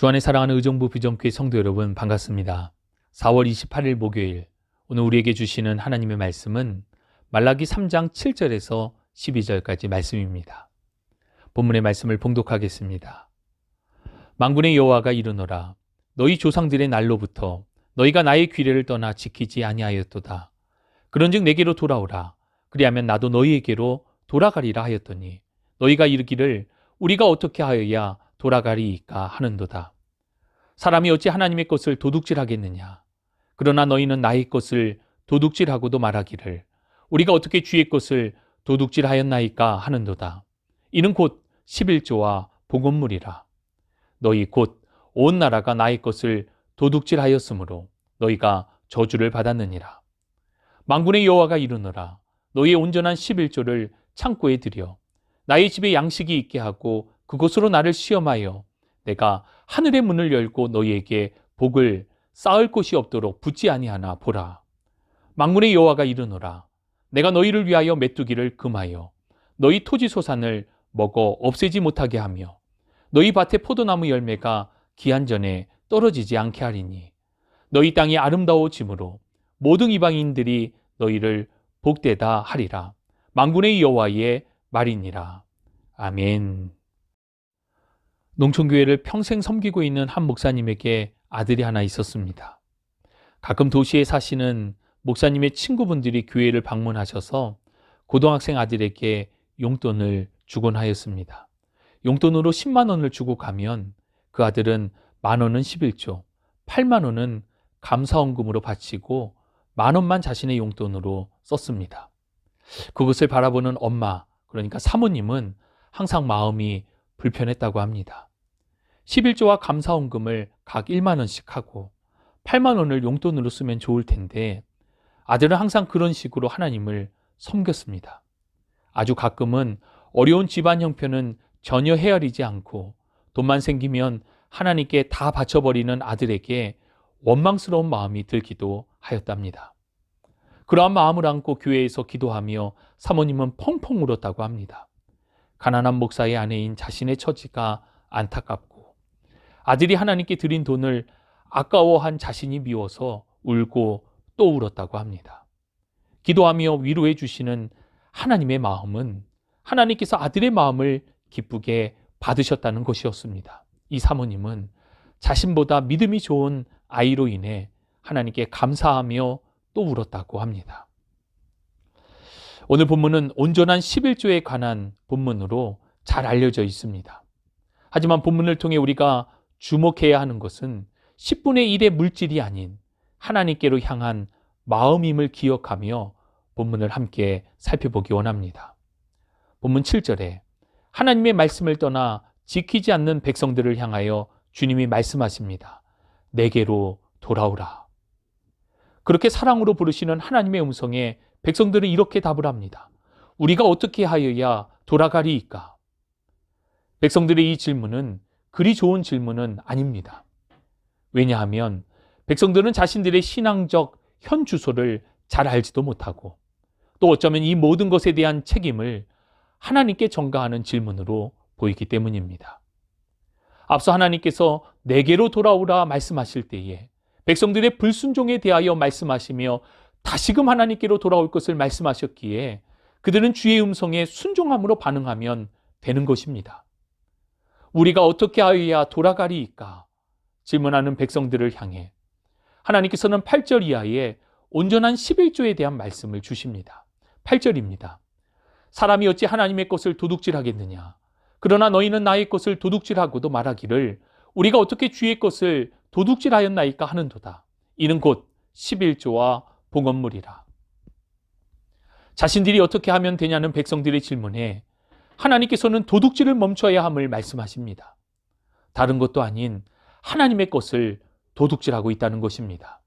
주 안에 사랑하는 의정부 비전교회 성도 여러분 반갑습니다. 4월 28일 목요일, 오늘 우리에게 주시는 하나님의 말씀은 말라기 3장 7절에서 12절까지 말씀입니다. 본문의 말씀을 봉독하겠습니다. 만군의 여호와가 이르노라. 너희 조상들의 날로부터 너희가 나의 규례를 떠나 지키지 아니하였도다. 그런즉 내게로 돌아오라. 그리하면 나도 너희에게로 돌아가리라 하였더니 너희가 이르기를 우리가 어떻게 하여야 돌아가리이까 하는도다. 사람이 어찌 하나님의 것을 도둑질하겠느냐. 그러나 너희는 나의 것을 도둑질하고도 말하기를 우리가 어떻게 주의 것을 도둑질하였나이까 하는도다. 이는 곧 11조와 복음물이라. 너희 곧 온 나라가 나의 것을 도둑질하였으므로 너희가 저주를 받았느니라. 만군의 여호와가 이르노라. 너희의 온전한 11조를 창고에 들여 나의 집에 양식이 있게 하고 그곳으로 나를 시험하여 내가 하늘의 문을 열고 너희에게 복을 쌓을 곳이 없도록 붙지 아니하나 보라. 만군의 여호와가 이르노라. 내가 너희를 위하여 메뚜기를 금하여 너희 토지 소산을 먹어 없애지 못하게 하며 너희 밭의 포도나무 열매가 기한전에 떨어지지 않게 하리니 너희 땅이 아름다워짐으로 모든 이방인들이 너희를 복되다 하리라. 만군의 여호와의 말이니라. 아멘. 농촌교회를 평생 섬기고 있는 한 목사님에게 아들이 하나 있었습니다. 가끔 도시에 사시는 목사님의 친구분들이 교회를 방문하셔서 고등학생 아들에게 용돈을 주곤 하였습니다. 용돈으로 10만 원을 주고 가면 그 아들은 10,000원은 11조, 8만 원은 감사원금으로 바치고 10,000원만 자신의 용돈으로 썼습니다. 그것을 바라보는 엄마, 그러니까 사모님은 항상 마음이 불편했다고 합니다. 11조와 감사원금을 각 1만 원씩 하고 8만 원을 용돈으로 쓰면 좋을 텐데 아들은 항상 그런 식으로 하나님을 섬겼습니다. 아주 가끔은 어려운 집안 형편은 전혀 헤아리지 않고 돈만 생기면 하나님께 다 바쳐버리는 아들에게 원망스러운 마음이 들기도 하였답니다. 그러한 마음을 안고 교회에서 기도하며 사모님은 펑펑 울었다고 합니다. 가난한 목사의 아내인 자신의 처지가 안타깝고 아들이 하나님께 드린 돈을 아까워한 자신이 미워서 울고 또 울었다고 합니다. 기도하며 위로해 주시는 하나님의 마음은 하나님께서 아들의 마음을 기쁘게 받으셨다는 것이었습니다. 이 사모님은 자신보다 믿음이 좋은 아이로 인해 하나님께 감사하며 또 울었다고 합니다. 오늘 본문은 온전한 11조에 관한 본문으로 잘 알려져 있습니다. 하지만 본문을 통해 우리가 주목해야 하는 것은 10분의 1의 물질이 아닌 하나님께로 향한 마음임을 기억하며 본문을 함께 살펴보기 원합니다. 본문 7절에 하나님의 말씀을 떠나 지키지 않는 백성들을 향하여 주님이 말씀하십니다. 내게로 돌아오라. 그렇게 사랑으로 부르시는 하나님의 음성에 백성들은 이렇게 답을 합니다. 우리가 어떻게 하여야 돌아가리이까? 백성들의 이 질문은 그리 좋은 질문은 아닙니다. 왜냐하면 백성들은 자신들의 신앙적 현 주소를 잘 알지도 못하고 또 어쩌면 이 모든 것에 대한 책임을 하나님께 전가하는 질문으로 보이기 때문입니다. 앞서 하나님께서 내게로 돌아오라 말씀하실 때에 백성들의 불순종에 대하여 말씀하시며 다시금 하나님께로 돌아올 것을 말씀하셨기에 그들은 주의 음성에 순종함으로 반응하면 되는 것입니다. 우리가 어떻게 하여야 돌아가리이까? 질문하는 백성들을 향해 하나님께서는 8절 이하에 온전한 11조에 대한 말씀을 주십니다. 8절입니다. 사람이 어찌 하나님의 것을 도둑질하겠느냐? 그러나 너희는 나의 것을 도둑질하고도 말하기를 우리가 어떻게 주의 것을 도둑질하였나이까 하는도다. 이는 곧 11조와 복음물이라. 자신들이 어떻게 하면 되냐는 백성들의 질문에 하나님께서는 도둑질을 멈춰야 함을 말씀하십니다. 다른 것도 아닌 하나님의 것을 도둑질하고 있다는 것입니다.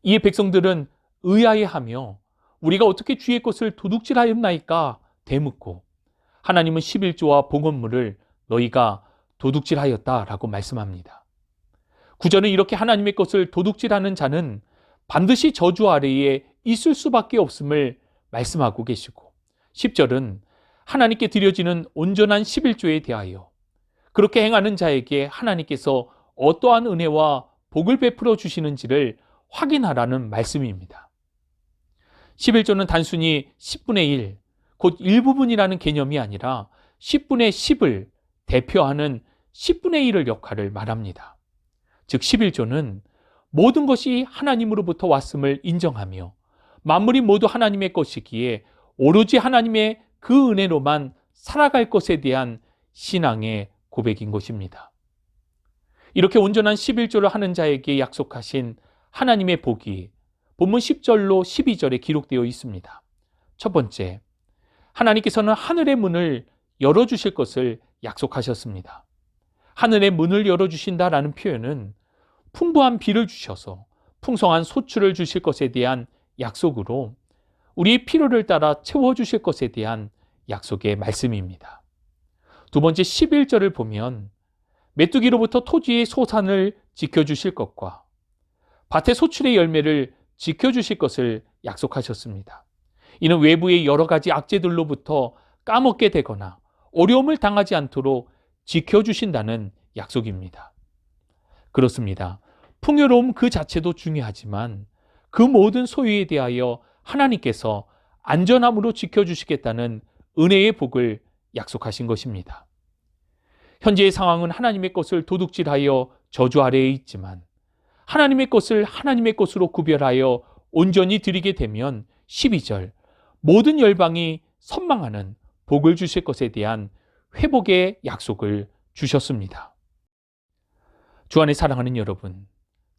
이에 백성들은 의아해하며 우리가 어떻게 주의 것을 도둑질하였나이까 되묻고 하나님은 11조와 복음물을 너희가 도둑질하였다라고 말씀합니다. 9절은 이렇게 하나님의 것을 도둑질하는 자는 반드시 저주 아래에 있을 수밖에 없음을 말씀하고 계시고 10절은 하나님께 드려지는 온전한 11조에 대하여 그렇게 행하는 자에게 하나님께서 어떠한 은혜와 복을 베풀어 주시는지를 확인하라는 말씀입니다. 11조는 단순히 10분의 1, 곧 일부분이라는 개념이 아니라 10분의 10을 대표하는 10분의 1의 역할을 말합니다. 즉 11조는 모든 것이 하나님으로부터 왔음을 인정하며 만물이 모두 하나님의 것이기에 오로지 하나님의 그 은혜로만 살아갈 것에 대한 신앙의 고백인 것입니다. 이렇게 온전한 11조를 하는 자에게 약속하신 하나님의 복이 본문 10절로 12절에 기록되어 있습니다. 첫 번째, 하나님께서는 하늘의 문을 열어주실 것을 약속하셨습니다. 하늘의 문을 열어주신다라는 표현은 풍부한 비를 주셔서 풍성한 소출을 주실 것에 대한 약속으로 우리의 필요를 따라 채워주실 것에 대한 약속의 말씀입니다. 두 번째 11절을 보면 메뚜기로부터 토지의 소산을 지켜주실 것과 밭의 소출의 열매를 지켜주실 것을 약속하셨습니다. 이는 외부의 여러 가지 악재들로부터 까먹게 되거나 어려움을 당하지 않도록 지켜주신다는 약속입니다. 그렇습니다. 풍요로움 그 자체도 중요하지만 그 모든 소유에 대하여 하나님께서 안전함으로 지켜주시겠다는 은혜의 복을 약속하신 것입니다. 현재의 상황은 하나님의 것을 도둑질하여 저주 아래에 있지만 하나님의 것을 하나님의 것으로 구별하여 온전히 드리게 되면 12절 모든 열방이 선망하는 복을 주실 것에 대한 회복의 약속을 주셨습니다. 주 안에 사랑하는 여러분,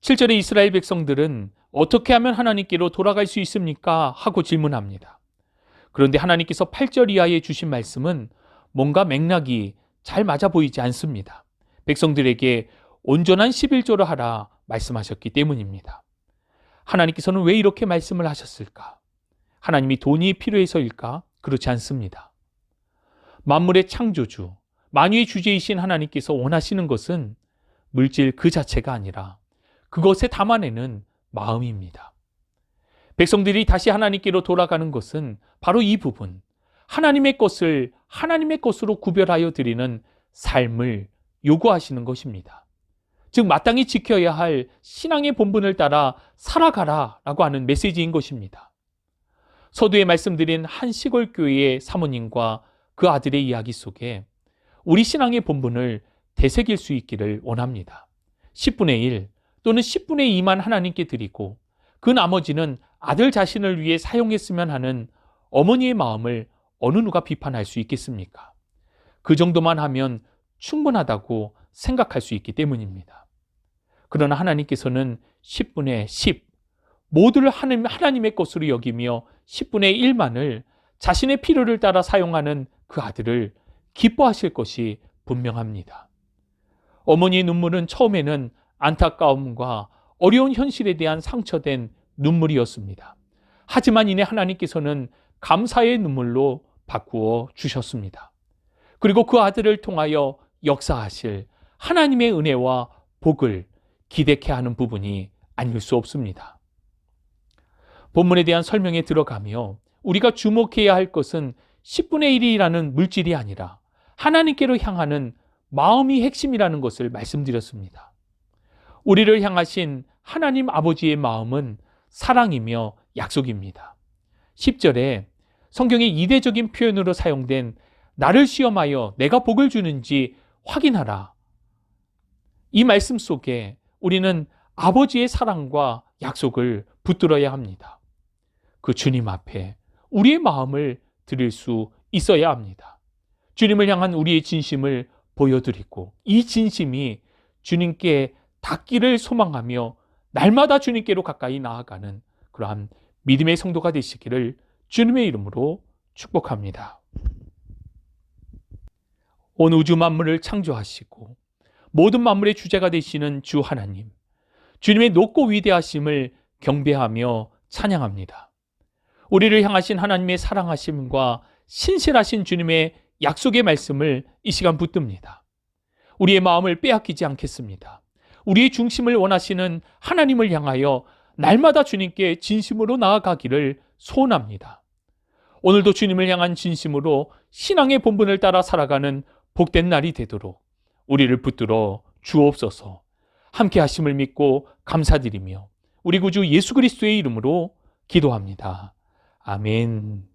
7절의 이스라엘 백성들은 어떻게 하면 하나님께로 돌아갈 수 있습니까? 하고 질문합니다. 그런데 하나님께서 8절 이하에 주신 말씀은 뭔가 맥락이 잘 맞아 보이지 않습니다. 백성들에게 온전한 11조를 하라 말씀하셨기 때문입니다. 하나님께서는 왜 이렇게 말씀을 하셨을까? 하나님이 돈이 필요해서일까? 그렇지 않습니다. 만물의 창조주, 만유의 주제이신 하나님께서 원하시는 것은 물질 그 자체가 아니라 그것에 담아내는 마음입니다. 백성들이 다시 하나님께로 돌아가는 것은 바로 이 부분, 하나님의 것을 하나님의 것으로 구별하여 드리는 삶을 요구하시는 것입니다. 즉 마땅히 지켜야 할 신앙의 본분을 따라 살아가라라고 하는 메시지인 것입니다. 서두에 말씀드린 한 시골 교회의 사모님과 그 아들의 이야기 속에 우리 신앙의 본분을 되새길 수 있기를 원합니다. 10분의 1 또는 10분의 2만 하나님께 드리고 그 나머지는 아들 자신을 위해 사용했으면 하는 어머니의 마음을 어느 누가 비판할 수 있겠습니까? 그 정도만 하면 충분하다고 생각할 수 있기 때문입니다. 그러나 하나님께서는 10분의 10, 모두를 하나님의 것으로 여기며 10분의 1만을 자신의 필요를 따라 사용하는 그 아들을 기뻐하실 것이 분명합니다. 어머니의 눈물은 처음에는 안타까움과 어려운 현실에 대한 상처된 눈물이었습니다. 하지만 이내 하나님께서는 감사의 눈물로 바꾸어 주셨습니다. 그리고 그 아들을 통하여 역사하실 하나님의 은혜와 복을 기대케 하는 부분이 아닐 수 없습니다. 본문에 대한 설명에 들어가며 우리가 주목해야 할 것은 10분의 1이라는 물질이 아니라 하나님께로 향하는 마음이 핵심이라는 것을 말씀드렸습니다. 우리를 향하신 하나님 아버지의 마음은 사랑이며 약속입니다. 10절에 성경의 이대적인 표현으로 사용된 나를 시험하여 내가 복을 주는지 확인하라. 이 말씀 속에 우리는 아버지의 사랑과 약속을 붙들어야 합니다. 그 주님 앞에 우리의 마음을 드릴 수 있어야 합니다. 주님을 향한 우리의 진심을 보여드리고 이 진심이 주님께 닿기를 소망하며 날마다 주님께로 가까이 나아가는 그러한 믿음의 성도가 되시기를 주님의 이름으로 축복합니다. 온 우주 만물을 창조하시고 모든 만물의 주제가 되시는 주 하나님, 주님의 높고 위대하심을 경배하며 찬양합니다. 우리를 향하신 하나님의 사랑하심과 신실하신 주님의 약속의 말씀을 이 시간 붙듭니다. 우리의 마음을 빼앗기지 않겠습니다. 우리의 중심을 원하시는 하나님을 향하여 날마다 주님께 진심으로 나아가기를 소원합니다. 오늘도 주님을 향한 진심으로 신앙의 본분을 따라 살아가는 복된 날이 되도록 우리를 붙들어 주옵소서. 함께 하심을 믿고 감사드리며 우리 구주 예수 그리스도의 이름으로 기도합니다. 아멘.